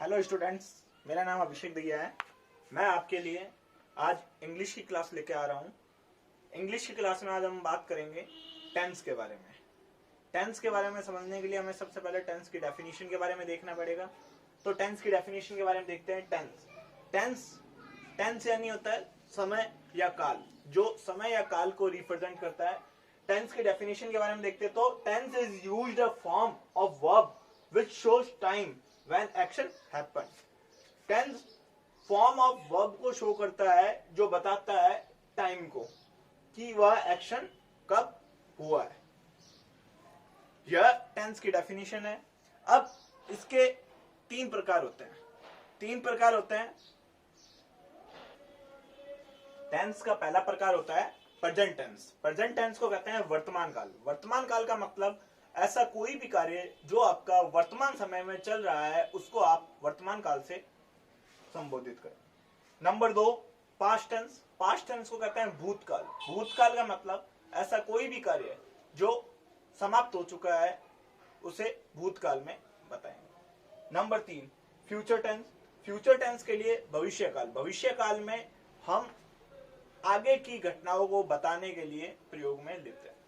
Hello students, मेरा नाम अभिषेक दहिया है। मैं आपके लिए आज इंग्लिश की क्लास लेके आ रहा हूँ। इंग्लिश की क्लास में आज हम बात करेंगे टेंस के बारे में। टेंस के बारे में समझने के लिए हमें सबसे पहले टेंस की डेफिनेशन के बारे में देखना पड़ेगा। तो टेंस की डेफिनेशन के बारे में देखते हैं। टेंस यानी होता है समय या काल, जो समय या काल को रिप्रेजेंट करता है। टेंस की डेफिनेशन के बारे में देखते हैं तो tense is used a form of verb which shows time when action happen. Tense form of verb को शो करता है जो बताता है टाइम को कि वह एक्शन कब हुआ है। यह टेंस की डेफिनेशन है। अब इसके तीन प्रकार होते हैं। टेंस का पहला प्रकार होता है प्रेजेंट टेंस। प्रेजेंट टेंस को कहते हैं वर्तमान काल। वर्तमान काल का मतलब ऐसा कोई भी कार्य जो आपका वर्तमान समय में चल रहा है उसको आप वर्तमान काल से संबोधित करें। Number 2, past tense. Past tense को कहते हैं भूतकाल। भूतकाल का मतलब ऐसा कोई भी कार्य जो समाप्त हो चुका है उसे भूतकाल में बताएंगे। Number 3, future tense. Future tense के लिए भविष्यकाल। भविष्यकाल में हम आगे की घटनाओं को बताने के लिए प्रयोग में लेते हैं।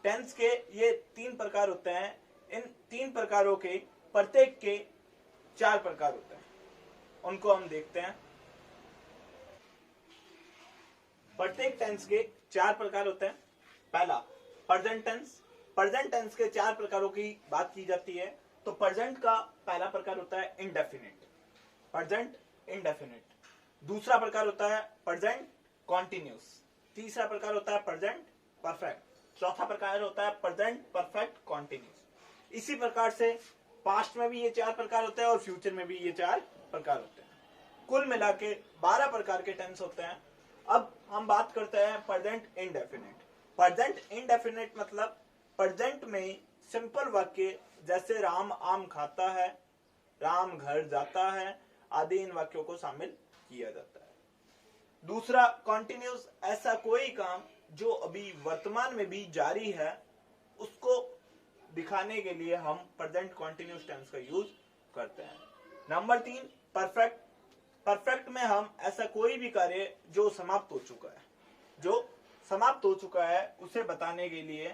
टेंस के ये तीन प्रकार होते हैं। इन तीन प्रकारों के प्रत्येक के 4 प्रकार होते हैं, उनको हम देखते हैं। प्रत्येक टेंस के 4 प्रकार होते हैं। पहला प्रेजेंट टेंस। प्रेजेंट टेंस के 4 प्रकारों की बात की जाती है तो प्रेजेंट का पहला प्रकार होता है इंडेफिनिट, प्रेजेंट इंडेफिनिट। दूसरा प्रकार होता है प्रेजेंट कॉन्टिन्यूस। तीसरा प्रकार होता है प्रेजेंट परफेक्ट। चौथा प्रकार होता है प्रेजेंट परफेक्ट कॉन्टिन्यूस। इसी प्रकार से पास्ट में भी ये 4 प्रकार होते हैं और फ्यूचर में भी ये 4 प्रकार होते हैं। कुल मिला के 12 प्रकार के टेंस होते हैं। अब हम बात करते हैं प्रेजेंट इंडेफिनिट। प्रेजेंट इंडेफिनिट मतलब प्रेजेंट में सिंपल वाक्य जैसे राम आम खाता है, राम घर जाता है आदि इन वाक्यों को शामिल किया जाता है। दूसरा कॉन्टिन्यूस, ऐसा कोई काम जो अभी वर्तमान में भी जारी है उसको दिखाने के लिए हम प्रेजेंट कॉन्टिन्यूस टेंस का यूज करते हैं। Number 3, perfect. परफेक्ट में हम ऐसा कोई भी कार्य जो समाप्त हो चुका है उसे बताने के लिए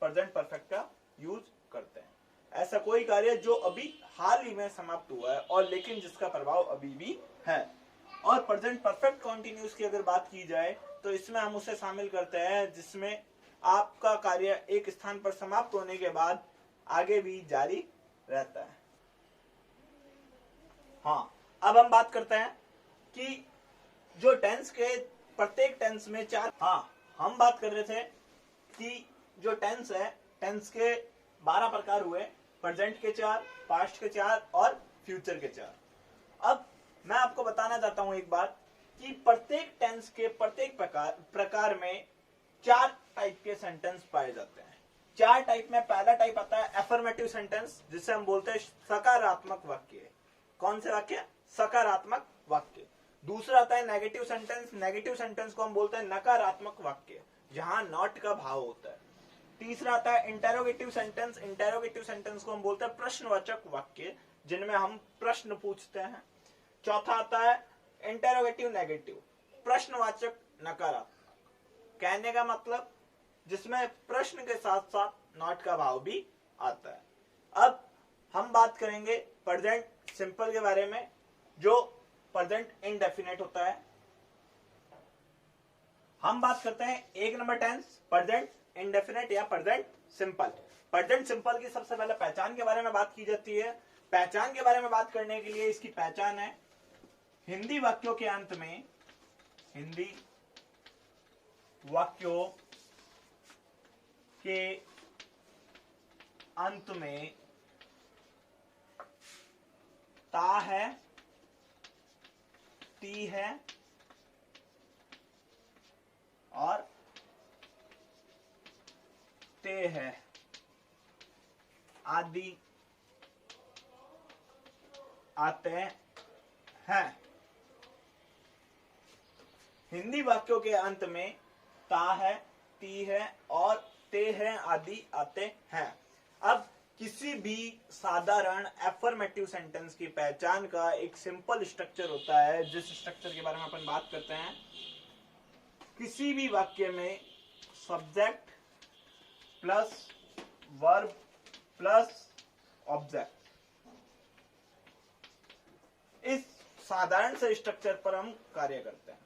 प्रेजेंट परफेक्ट का यूज करते हैं। ऐसा कोई कार्य जो अभी हाल ही में समाप्त हुआ है और लेकिन जिसका प्रभाव अभी भी है। और प्रेजेंट परफेक्ट कॉन्टिन्यूस की अगर बात की जाए तो इसमें हम उसे शामिल करते हैं जिसमें आपका कार्य एक स्थान पर समाप्त होने के बाद आगे भी जारी रहता है। हाँ, अब हम बात करते हैं कि जो टेंस के प्रत्येक टेंस में 4, हम बात कर रहे थे कि जो टेंस है टेंस के 12 प्रकार हुए, प्रेजेंट के 4, पास्ट के 4 और फ्यूचर के 4। अब मैं आपको बताना चाहता हूं एक बात कि प्रत्येक टेंस के प्रत्येक प्रकार में 4 टाइप के सेंटेंस पाए जाते हैं। 4 टाइप में पहला टाइप आता है एफर्मेटिव सेंटेंस, जिसे हम बोलते हैं सकारात्मक वाक्य। कौन से वाक्य? सकारात्मक वाक्य। दूसरा आता है नेगेटिव सेंटेंस। नेगेटिव सेंटेंस को हम बोलते हैं नकारात्मक वाक्य, जहां नॉट का भाव होता है। तीसरा आता है इंटेरोगेटिव सेंटेंस। इंटेरोगेटिव सेंटेंस को हम बोलते हैं प्रश्नवाचक वाक्य, जिनमें हम प्रश्न पूछते हैं। चौथा आता है इंटेरोगेटिव नेगेटिव, प्रश्नवाचक नकारात्मक। कहने का मतलब जिसमें प्रश्न के साथ साथ नॉट का भाव भी आता है। अब हम बात करेंगे प्रेजेंट सिंपल के बारे में, जो प्रेजेंट इंडेफिनिट होता है। हम बात करते हैं 1 नंबर टेंस, प्रेजेंट इंडेफिनिट या प्रेजेंट सिंपल। प्रेजेंट सिंपल की सबसे पहले पहचान के बारे में बात की जाती है। पहचान के बारे में बात करने के लिए इसकी पहचान है हिंदी वाक्यों के अंत में ता है, ती है और ते है आदि आते हैं। हिंदी वाक्यों के अंत में ता है, ती है और ते है आदि आते हैं। अब किसी भी साधारण एफर्मेटिव सेंटेंस की पहचान का एक सिंपल स्ट्रक्चर होता है, जिस स्ट्रक्चर के बारे में अपन बात करते हैं। किसी भी वाक्य में subject plus verb plus object, इस साधारण से स्ट्रक्चर पर हम कार्य करते हैं।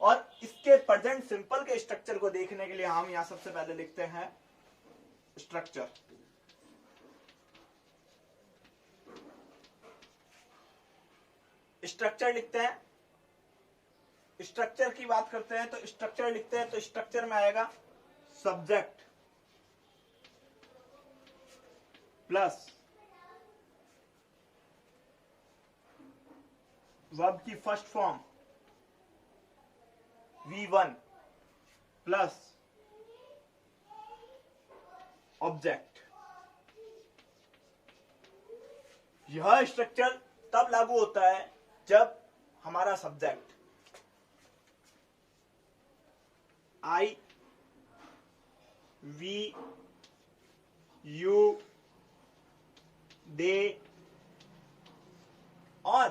और इसके प्रेजेंट सिंपल के स्ट्रक्चर को देखने के लिए हम यहां सबसे पहले लिखते हैं स्ट्रक्चर। स्ट्रक्चर लिखते हैं, स्ट्रक्चर की बात करते हैं तो स्ट्रक्चर लिखते हैं, तो स्ट्रक्चर में आएगा सब्जेक्ट प्लस वर्ब की first form V1 plus object. यह स्ट्रक्चर तब लागू होता है जब हमारा subject I, V, U, they और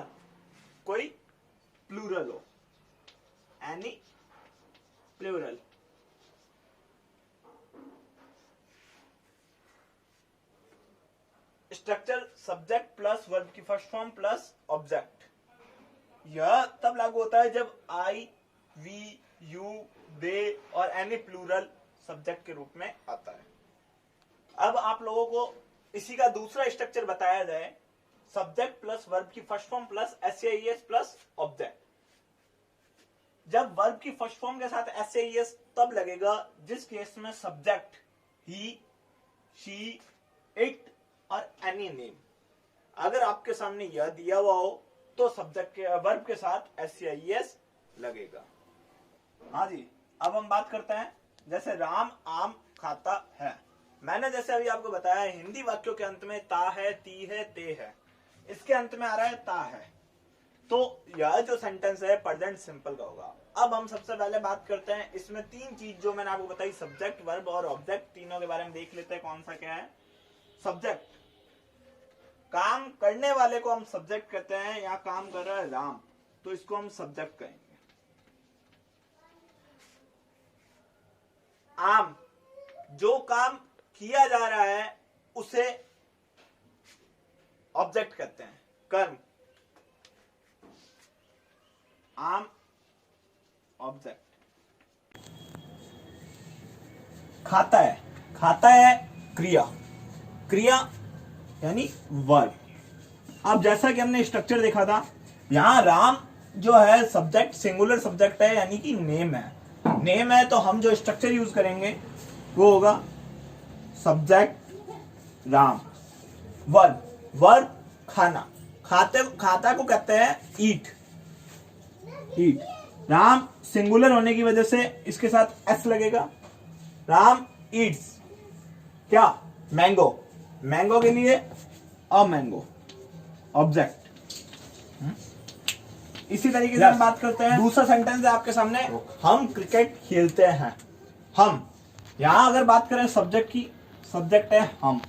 कोई प्लूरल हो, any plural. Structure subject plus verb की फर्स्ट फॉर्म प्लस ऑब्जेक्ट। यह तब लागू होता है जब आई, वी, यू, दे और एनी प्लूरल सब्जेक्ट के रूप में आता है। अब आप लोगों को इसी का दूसरा स्ट्रक्चर बताया जाए, सब्जेक्ट प्लस वर्ब की first form plus SAES plus object. जब वर्ब की फर्स्ट फॉर्म के साथ SAES तब लगेगा जिस केस में सब्जेक्ट ही, शी, इट और एनी नेम। अगर आपके सामने यह दिया हुआ हो तो सब्जेक्ट के वर्ब के साथ SAES लगेगा। हाँ जी, अब हम बात करते हैं जैसे राम आम खाता है। मैंने जैसे अभी आपको बताया हिंदी वाक्यों के अंत में ता है, ती है, ते है, इसके अंत में आ रहा है ता है, तो यह जो सेंटेंस है प्रेजेंट सिंपल का होगा। अब हम सबसे पहले बात करते हैं, इसमें तीन चीज जो मैंने आपको बताई, सब्जेक्ट, वर्ब और ऑब्जेक्ट, तीनों के बारे में देख लेते हैं कौन सा क्या है। सब्जेक्ट, काम करने वाले को हम सब्जेक्ट कहते हैं। यहाँ काम कर रहा है राम, तो इसको हम सब्जेक्ट कहेंगे। आम, जो काम किया जा रहा है उसे ऑब्जेक्ट कहते हैं। कर्म, आम ऑब्जेक्ट। खाता है, खाता है क्रिया, क्रिया यानी वर्ब। अब जैसा कि हमने स्ट्रक्चर देखा था, यहां राम जो है सब्जेक्ट, सिंगुलर सब्जेक्ट है यानी कि नेम है। नेम है तो हम जो स्ट्रक्चर यूज करेंगे वो होगा सब्जेक्ट राम, वर्ब, वर्ब खाना, खाता को कहते हैं ईट, ईट। राम सिंगुलर होने की वजह से इसके साथ एस लगेगा, राम ईट्स क्या, मैंगो, मैंगो के लिए अ मैंगो ऑब्जेक्ट। इसी तरीके से हम बात करते हैं, दूसरा सेंटेंस है आपके सामने, हम क्रिकेट खेलते हैं। हम, यहां अगर बात करें सब्जेक्ट की, सब्जेक्ट है हम,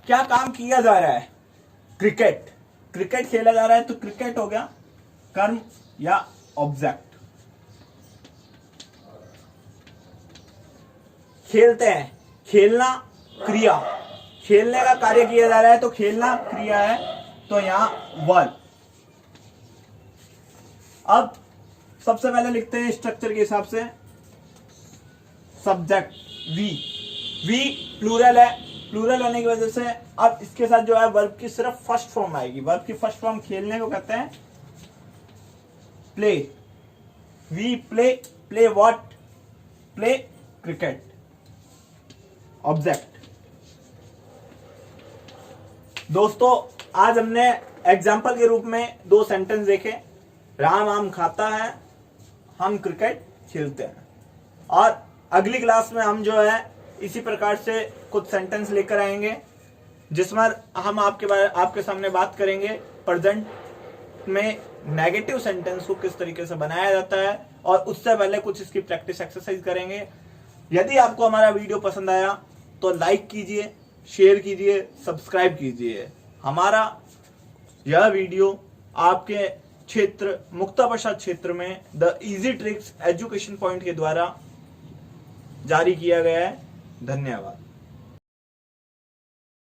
क्या काम किया जा रहा है, क्रिकेट, क्रिकेट खेला जा रहा है तो क्रिकेट हो गया कर्म या ऑब्जेक्ट। खेलते हैं, खेलना क्रिया, खेलने का कार्य किया जा रहा है तो खेलना क्रिया है, तो यहां वर्ब। अब सबसे पहले लिखते हैं स्ट्रक्चर के हिसाब से, सब्जेक्ट वी, वी प्लूरल है, प्लूरल होने की वजह से अब इसके साथ जो है वर्ब की सिर्फ फर्स्ट फॉर्म आएगी। वर्ब की फर्स्ट फॉर्म खेलने को कहते हैं play, we play, play what, play cricket, object. दोस्तों आज हमने एग्जाम्पल के रूप में दो सेंटेंस देखे, राम आम खाता है, हम क्रिकेट खेलते हैं। और अगली क्लास में हम जो है इसी प्रकार से कुछ सेंटेंस लेकर आएंगे जिसमें हम आपके सामने बात करेंगे प्रेजेंट में नेगेटिव सेंटेंस को किस तरीके से बनाया जाता है, और उससे पहले कुछ इसकी प्रैक्टिस एक्सरसाइज करेंगे। यदि आपको हमारा वीडियो पसंद आया तो लाइक कीजिए, शेयर कीजिए, सब्सक्राइब कीजिए। हमारा यह वीडियो आपके क्षेत्र मुक्ता प्रसाद क्षेत्र में the easy tricks education point के द्वारा जारी किया गया है। धन्यवाद।